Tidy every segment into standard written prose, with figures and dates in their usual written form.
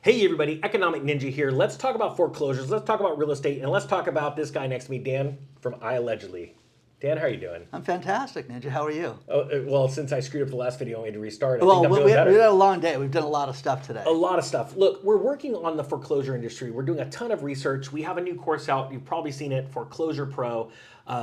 Hey everybody, Economic Ninja here. Let's talk about foreclosures. Let's talk about real estate, and let's talk about this guy next to me, Dan from I Allegedly. Dan, how are you doing? I'm fantastic, Ninja. How are you? Oh, well, since I screwed up the last video, I need to restart. I Well, think I'm we, doing we had better. a long day. We've done a lot of stuff today. A lot of stuff. Look, we're working on the foreclosure industry. We're doing a ton of research. We have a new course out. You've probably seen it, Foreclosure Pro,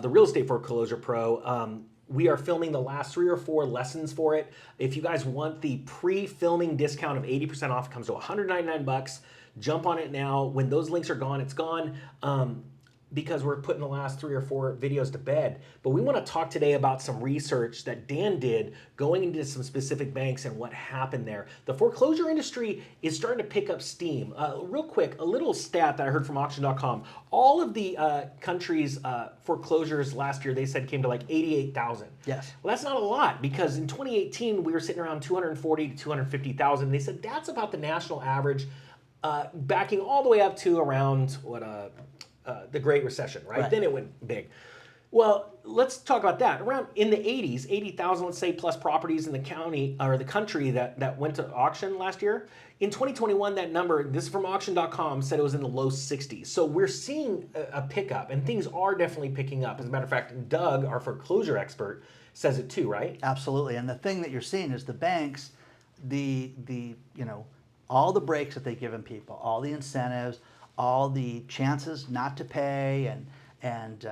the Real Estate Foreclosure Pro. We are filming the last 3 or 4 lessons for it. If you guys want the pre-filming discount of 80% off, it comes to $199. Jump on it now. When those links are gone, it's gone. Because we're putting the last 3 or 4 videos to bed. But we want to talk today about some research that Dan did going into some specific banks and what happened there. The foreclosure industry is starting to pick up steam. Real quick, a little stat that I heard from auction.com. All of the country's foreclosures last year, they said came to like 88,000. Yes. Well, that's not a lot because in 2018, we were sitting around 240 to 250,000. They said that's about the national average, backing all the way up to around the Great Recession, right? Then it went big. Well, let's talk about that. Around in the 80s, 80,000, let's say, plus properties in the county or the country that went to auction last year. In 2021, that number, this is from auction.com, said it was in the low 60s. So we're seeing a pickup, and things are definitely picking up. As a matter of fact, Doug, our foreclosure expert, says it too, right? Absolutely. And the thing that you're seeing is the banks, all the breaks that they've given people, all the incentives, all the chances not to pay and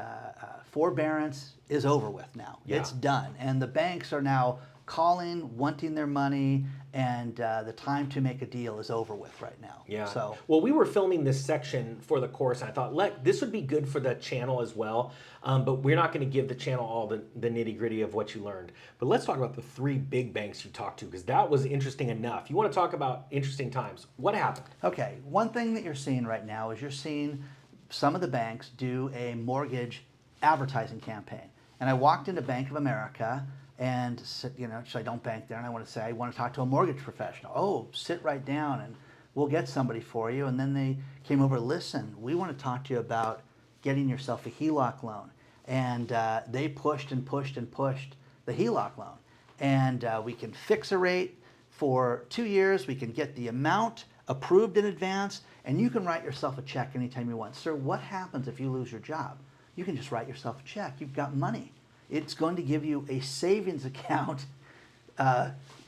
forbearance is over with now. Yeah. It's done. And the banks are now calling, wanting their money, and the time to make a deal is over with right now. Yeah. So, well, we were filming this section for the course, and I thought, this would be good for the channel as well. But we're not going to give the channel all the nitty gritty of what you learned. But let's talk about the 3 big banks you talked to, because that was interesting enough. You want to talk about interesting times. What happened? okay, one thing that you're seeing right now is you're seeing some of the banks do a mortgage advertising campaign. And I walked into Bank of America and said, so I don't bank there, and I want to talk to a mortgage professional. Oh, sit right down and we'll get somebody for you. And then they came over, listen, we want to talk to you about getting yourself a HELOC loan. And they pushed and pushed and pushed the HELOC loan. And we can fix a rate for 2 years, we can get the amount approved in advance, and you can write yourself a check anytime you want. Sir, what happens if you lose your job? You can just write yourself a check. You've got money. It's going to give you a savings account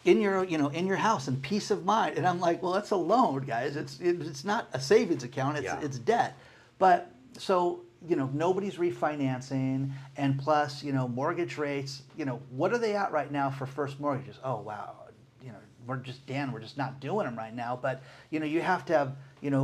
in your house and peace of mind. And I'm like, well, that's a loan, guys. It's not a savings account. It's debt. But so nobody's refinancing, and plus mortgage rates. What are they at right now for first mortgages? Oh wow, we're just not doing them right now. But you have to have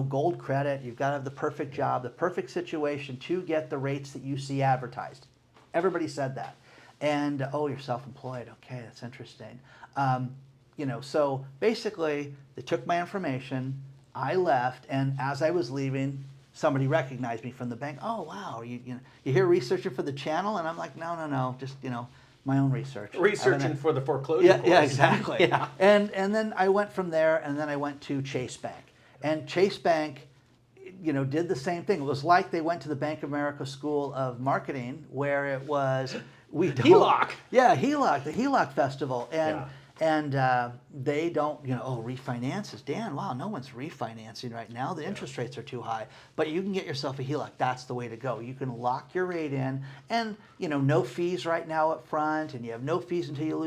gold credit. You've got to have the perfect job, the perfect situation to get the rates that you see advertised. Everybody said that. And, oh, you're self-employed. Okay, that's interesting. So basically, they took my information. I left, and as I was leaving, somebody recognized me from the bank. Oh, wow, you here researching for the channel? And I'm like, no, just, my own research. Researching for the foreclosure course. Yeah, exactly. Yeah. And then I went from there, and then I went to Chase Bank. And Chase Bank did the same thing. It was like they went to the Bank of America School of Marketing, where it was HELOC. Yeah, HELOC, the HELOC festival, and they don't refinances. Dan, wow, no one's refinancing right now. The interest rates are too high, but you can get yourself a HELOC. That's the way to go. You can lock your rate in, and no fees right now up front, and you have no fees until you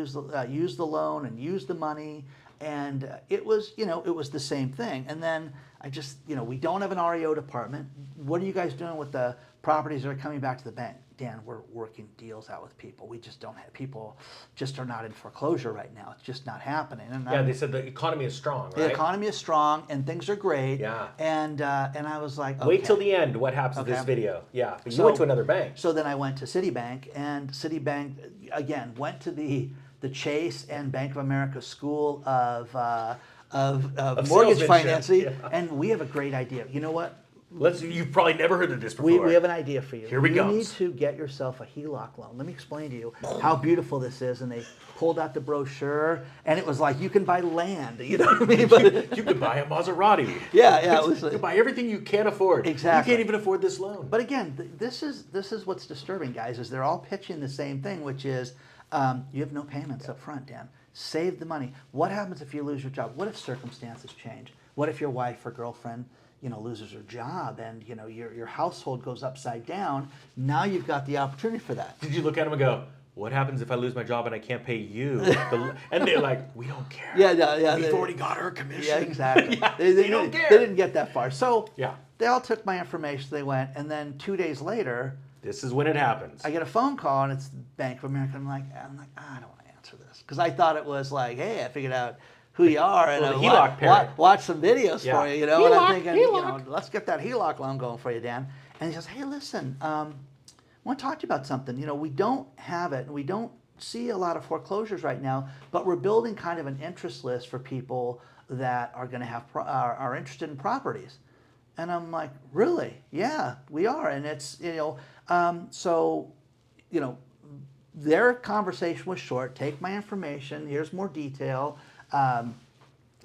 use the loan and use the money. And it was the same thing. And then I just, we don't have an REO department. What are you guys doing with the properties that are coming back to the bank? Dan, we're working deals out with people. We just don't have, people just are not in foreclosure right now. It's just not happening. And they said the economy is strong, right? The economy is strong and things are great. Yeah. And I was like, okay. Wait till the end. What happens to this video? Yeah. But you went to another bank. So then I went to Citibank, and Citibank again went to the Chase and Bank of America School of mortgage financing, and we have a great idea. You know what? You've probably never heard of this before. We have an idea for you. Here we go. You need to get yourself a HELOC loan. Let me explain to you how beautiful this is. And they pulled out the brochure, and it was like, you can buy land. You know what I mean? But you could buy a Maserati. Yeah. It was you can buy everything you can't afford. Exactly. You can't even afford this loan. But again, this is what's disturbing, guys, is they're all pitching the same thing, which is you have no payments up front, Dan. Save the money. What happens if you lose your job? What if circumstances change? What if your wife or girlfriend, loses her job and, your household goes upside down? Now you've got the opportunity for that. Did you look at them and go, what happens if I lose my job and I can't pay you? And they're like, we don't care. Yeah. We've already got our commission. Yeah, exactly. Yeah, they don't care. They didn't get that far. So Yeah. they all took my information. They went, and then 2 days later, This is when it happens. I get a phone call, and it's Bank of America. I'm like, I don't want to answer this because I thought it was like, hey, I figured out who you are and Well, the HELOC parent. watch some videos Yeah. for you, HELOC, and I'm thinking, HELOC. let's get that HELOC loan going for you, Dan. And he says, hey, listen, I want to talk to you about something. We don't have it, and we don't see a lot of foreclosures right now, but we're building kind of an interest list for people that are going to have are interested in properties. And I'm like, really? Yeah, we are. And it's, their conversation was short. Take my information. Here's more detail,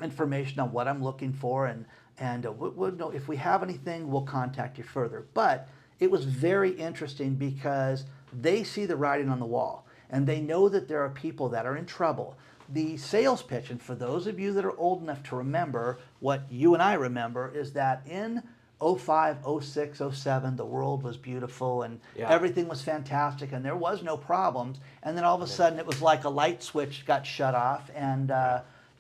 information on what I'm looking for, and if we have anything, we'll contact you further. But it was very interesting because they see the writing on the wall, and they know that there are people that are in trouble. The sales pitch, and for those of you that are old enough to remember what you and I remember, is that in 05, 06, 07, the world was beautiful and everything was fantastic and there was no problems. And then all of a sudden it was like a light switch got shut off and,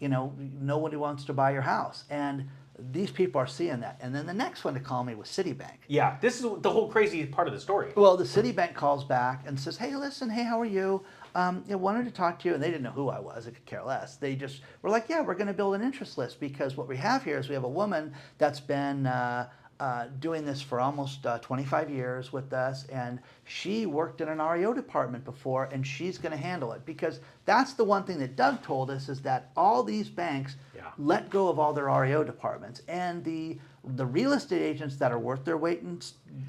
nobody wants to buy your house. And these people are seeing that. And then the next one to call me was Citibank. Yeah, this is the whole crazy part of the story. Well, the Citibank calls back and says, hey, listen, hey, how are you? Wanted to talk to you. And they didn't know who I was. They could care less. They just were like, yeah, we're going to build an interest list because what we have here is we have a woman that's been doing this for almost 25 years with us, and she worked in an REO department before, and she's going to handle it. Because that's the one thing that Doug told us, is that all these banks let go of all their REO departments, and the real estate agents that are worth their weight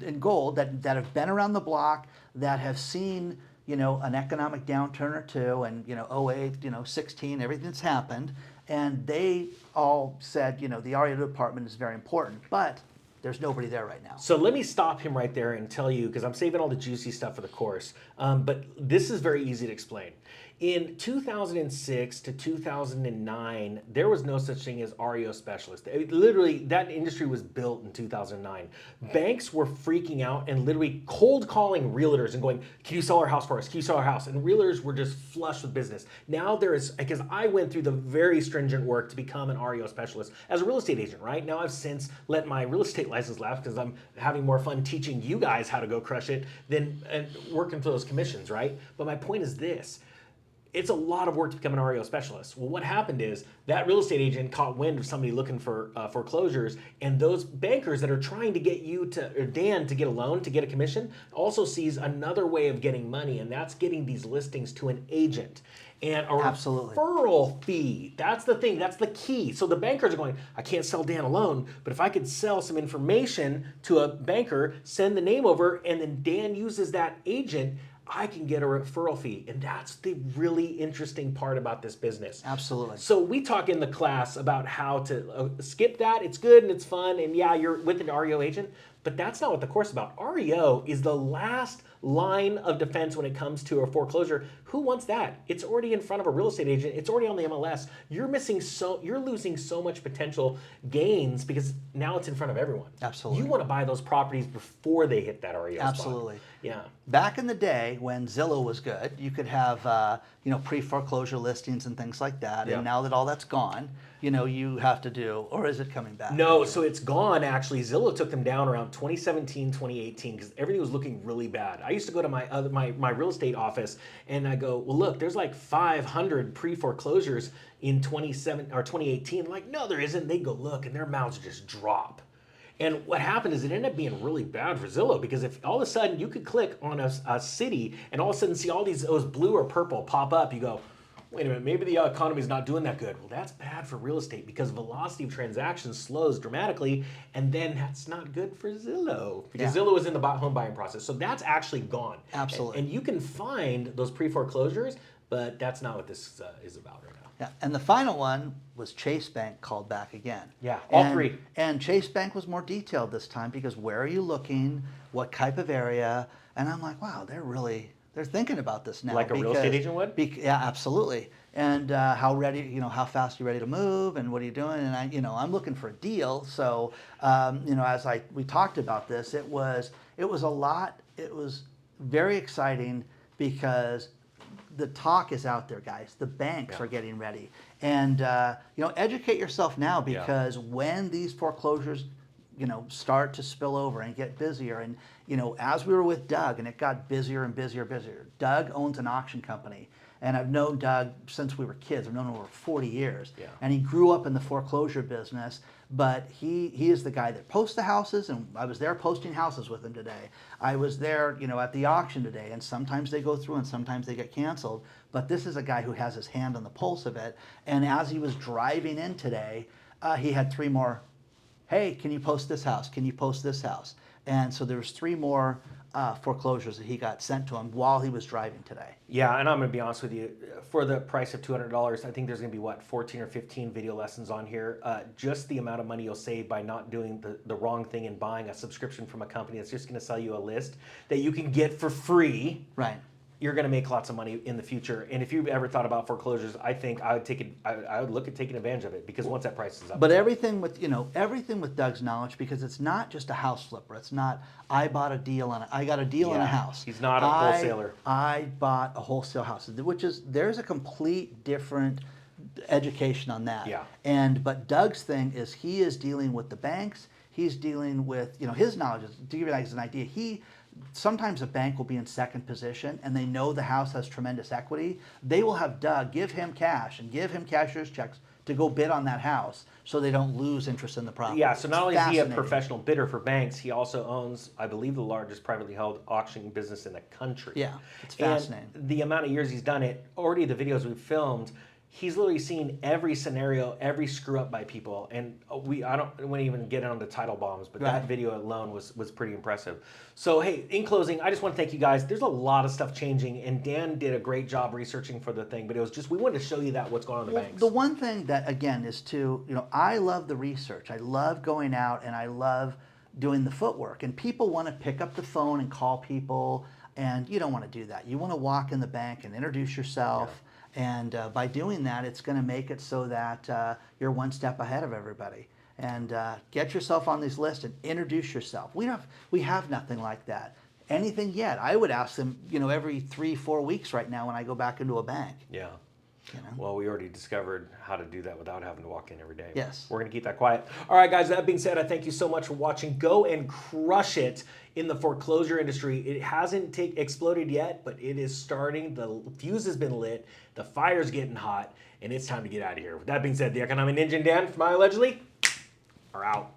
in gold, that have been around the block, that have seen an economic downturn or two, and 08, 16, everything's happened, and they all said, the REO department is very important, but there's nobody there right now. So let me stop him right there and tell you, because I'm saving all the juicy stuff for the course, but this is very easy to explain. In 2006 to 2009, there was no such thing as REO specialist. Literally, that industry was built in 2009. Banks were freaking out and literally cold calling realtors and going, can you sell our house for us? Can you sell our house? And realtors were just flush with business. Now there is, because I went through the very stringent work to become an REO specialist as a real estate agent, right? Now I've since let my real estate license lapse because I'm having more fun teaching you guys how to go crush it than working for those commissions, right? But my point is this. It's a lot of work to become an REO specialist. Well, what happened is that real estate agent caught wind of somebody looking for foreclosures, and those bankers that are trying to get you or Dan to get a loan, to get a commission, also sees another way of getting money, and that's getting these listings to an agent. And a referral fee. That's the thing. That's the key. So the bankers are going, I can't sell Dan alone, but if I could sell some information to a banker, send the name over, and then Dan uses that agent, I can get a referral fee. And that's the really interesting part about this business. Absolutely. So we talk in the class about how to skip that. It's good and it's fun. And yeah, you're with an REO agent, but that's not what the course is about. REO is the last line of defense when it comes to a foreclosure. Who wants that? It's already in front of a real estate agent. It's already on the MLS. You're losing so much potential gains because now it's in front of everyone. Absolutely. You want to buy those properties before they hit that REO spot. Absolutely. Yeah. Back in the day when Zillow was good, you could have pre-foreclosure listings and things like that. Yeah. And now that all that's gone, you have to do, or is it coming back? No, so it's gone actually. Zillow took them down around 2017, 2018 because everything was looking really bad. I used to go to my real estate office and I go, well, look, there's like 500 pre-foreclosures in 2018. Like, no, there isn't. They go look and their mouths just drop. And what happened is it ended up being really bad for Zillow because if all of a sudden you could click on a city and all of a sudden see all those blue or purple pop up, you go, wait a minute, maybe the economy's not doing that good. Well, that's bad for real estate because velocity of transactions slows dramatically, and then that's not good for Zillow because Zillow is in the home buying process. So that's actually gone. Absolutely. And you can find those pre-foreclosures, but that's not what this is about right now. Yeah, and the final one was Chase Bank called back again. Yeah, all three. And Chase Bank was more detailed this time because where are you looking, what type of area, and I'm like, wow, they're really they're thinking about this now. Like a real estate agent would? Yeah, absolutely. And how ready, how fast are you ready to move, and what are you doing? And I'm looking for a deal. So, as we talked about this, it was a lot. It was very exciting because the talk is out there, guys. The banks are getting ready, and educate yourself now, because when these foreclosures start to spill over and get busier, and as we were with Doug, and it got busier and busier and busier. Doug owns an auction company, and I've known Doug since we were kids. I've known him over 40 years, and he grew up in the foreclosure business. But he is the guy that posts the houses, and I was there posting houses with him today. I was there, at the auction today, and sometimes they go through and sometimes they get canceled. But this is a guy who has his hand on the pulse of it. And as he was driving in today, he had 3 more. Hey, can you post this house? Can you post this house? And so there was 3 more foreclosures that he got sent to him while he was driving today. Yeah, and I'm going to be honest with you. For the price of $200, I think there's going to be, 14 or 15 video lessons on here. Just the amount of money you'll save by not doing the wrong thing and buying a subscription from a company that's just going to sell you a list that you can get for free. Right. You're going to make lots of money in the future. And if you've ever thought about foreclosures, I think I would look at taking advantage of it, because once that price is up. But everything with Doug's knowledge, because it's not just a house flipper. It's not I got a deal on a house. He's not a wholesaler. I bought a wholesale house, there's a complete different education on that. Yeah. But Doug's thing is he is dealing with the banks. He's dealing with his knowledge. To give you guys an idea, sometimes a bank will be in second position and they know the house has tremendous equity. They will have Doug give him cash and give him cashier's checks to go bid on that house so they don't lose interest in the property. Yeah, so not only is he a professional bidder for banks, he also owns, I believe, the largest privately held auction business in the country. Yeah, it's fascinating. And the amount of years he's done it, already the videos we've filmed, he's literally seen every scenario, every screw up by people. And I don't want to even get on the title bombs, but that video alone was pretty impressive. So, hey, in closing, I just want to thank you guys. There's a lot of stuff changing, and Dan did a great job researching for the thing, but it was just, we wanted to show you what's going on in the banks. The one thing that, again, is I love the research. I love going out, and I love doing the footwork. And people want to pick up the phone and call people, and you don't want to do that. You want to walk in the bank and introduce yourself. Yeah. And by doing that, it's going to make it so that you're one step ahead of everybody. And get yourself on these lists and introduce yourself. We have nothing like that. Anything yet? I would ask them, every 3-4 weeks right now when I go back into a bank. Yeah. Well, we already discovered how to do that without having to walk in every day. Yes. We're going to keep that quiet. All right, guys, that being said, I thank you so much for watching. Go and crush it in the foreclosure industry. It hasn't exploded yet, but it is starting. The fuse has been lit. The fire's getting hot, and it's time to get out of here. With that being said, the Economic Ninja and Dan from I Allegedly are out.